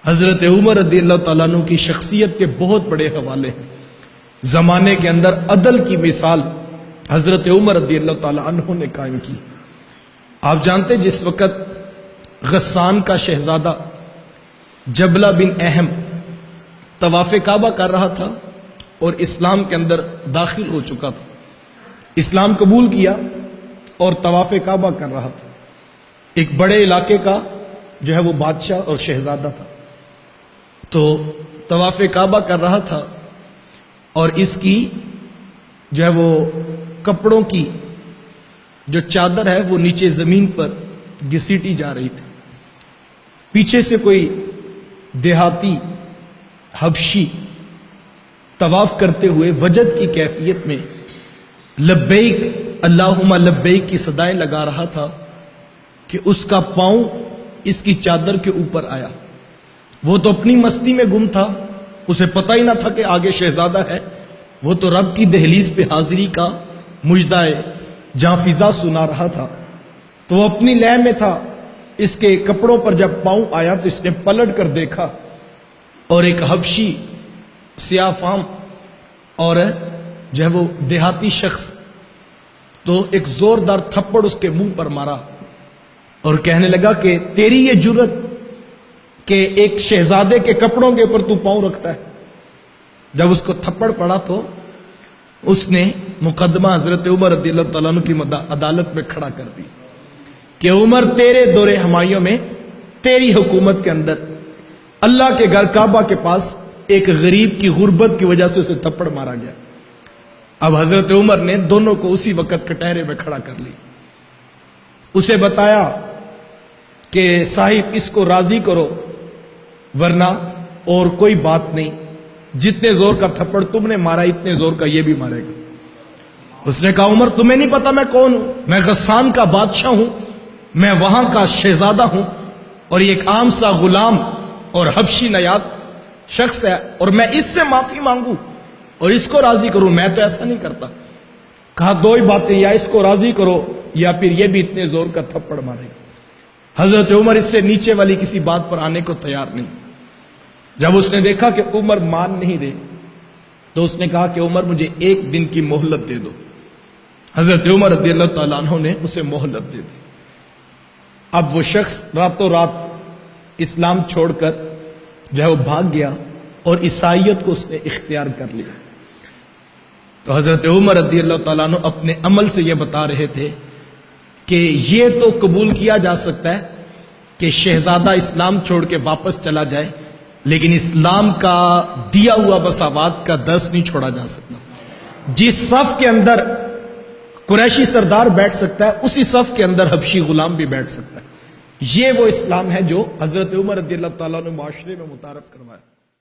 حضرت عمر رضی اللہ تعالیٰ عنہ کی شخصیت کے بہت بڑے حوالے ہیں۔ زمانے کے اندر عدل کی مثال حضرت عمر رضی اللہ تعالیٰ عنہ نے قائم کی۔ آپ جانتے جس وقت غسان کا شہزادہ جبلہ بن اہم طواف کعبہ کر رہا تھا اور اسلام کے اندر داخل ہو چکا تھا، اسلام قبول کیا اور طواف کعبہ کر رہا تھا، ایک بڑے علاقے کا جو ہے وہ بادشاہ اور شہزادہ تھا، تو طواف کعبہ کر رہا تھا اور اس کی جو ہے وہ کپڑوں کی جو چادر ہے وہ نیچے زمین پر گھسیٹی جا رہی تھی۔ پیچھے سے کوئی دیہاتی حبشی طواف کرتے ہوئے وجد کی کیفیت میں لبیک اللہم لبیک کی صدائیں لگا رہا تھا کہ اس کا پاؤں اس کی چادر کے اوپر آیا۔ وہ تو اپنی مستی میں گم تھا، اسے پتہ ہی نہ تھا کہ آگے شہزادہ ہے، وہ تو رب کی دہلیز پہ حاضری کا مجدہ جاں فضا سنا رہا تھا، تو وہ اپنی لے میں تھا۔ اس کے کپڑوں پر جب پاؤں آیا تو اس نے پلٹ کر دیکھا اور ایک حبشی سیاہ فام اور جو ہے وہ دیہاتی شخص تو ایک زوردار تھپڑ اس کے منہ پر مارا اور کہنے لگا کہ تیری یہ جرت کہ ایک شہزادے کے کپڑوں کے اوپر تو پاؤں رکھتا ہے۔ جب اس کو تھپڑ پڑا تو اس نے مقدمہ حضرت عمر رضی اللہ تعالیٰ عنہ کی عدالت میں کھڑا کر دی کہ عمر تیرے دور ہمایوں میں تیری حکومت کے اندر اللہ کے گھر کعبہ کے پاس ایک غریب کی غربت کی وجہ سے اسے تھپڑ مارا گیا۔ اب حضرت عمر نے دونوں کو اسی وقت کٹہرے میں کھڑا کر لی، اسے بتایا کہ صاحب اس کو راضی کرو ورنہ اور کوئی بات نہیں، جتنے زور کا تھپڑ تم نے مارا اتنے زور کا یہ بھی مارے گا۔ اس نے کہا عمر تمہیں نہیں پتا میں کون ہوں؟ میں غسان کا بادشاہ ہوں، میں وہاں کا شہزادہ ہوں اور یہ ایک عام سا غلام اور حبشی نیاد شخص ہے، اور میں اس سے معافی مانگوں اور اس کو راضی کروں؟ میں تو ایسا نہیں کرتا۔ کہا دو ہی باتیں، یا اس کو راضی کرو یا پھر یہ بھی اتنے زور کا تھپڑ مارے گا۔ حضرت عمر اس سے نیچے والی کسی بات پر آنے کو تیار نہیں۔ جب اس نے دیکھا کہ عمر مان نہیں دے تو اس نے کہا کہ عمر مجھے ایک دن کی مہلت دے دو۔ حضرت عمر رضی اللہ تعالیٰ عنہ نے اسے مہلت دے دی۔ اب وہ شخص راتوں رات اسلام چھوڑ کر جو ہے وہ بھاگ گیا اور عیسائیت کو اس نے اختیار کر لیا۔ تو حضرت عمر رضی اللہ تعالیٰ عنہ اپنے عمل سے یہ بتا رہے تھے کہ یہ تو قبول کیا جا سکتا ہے کہ شہزادہ اسلام چھوڑ کے واپس چلا جائے، لیکن اسلام کا دیا ہوا مساوات کا درس نہیں چھوڑا جا سکتا۔ جس صف کے اندر قریشی سردار بیٹھ سکتا ہے اسی صف کے اندر حبشی غلام بھی بیٹھ سکتا ہے۔ یہ وہ اسلام ہے جو حضرت عمر رضی اللہ تعالیٰ نے معاشرے میں متعارف کروایا۔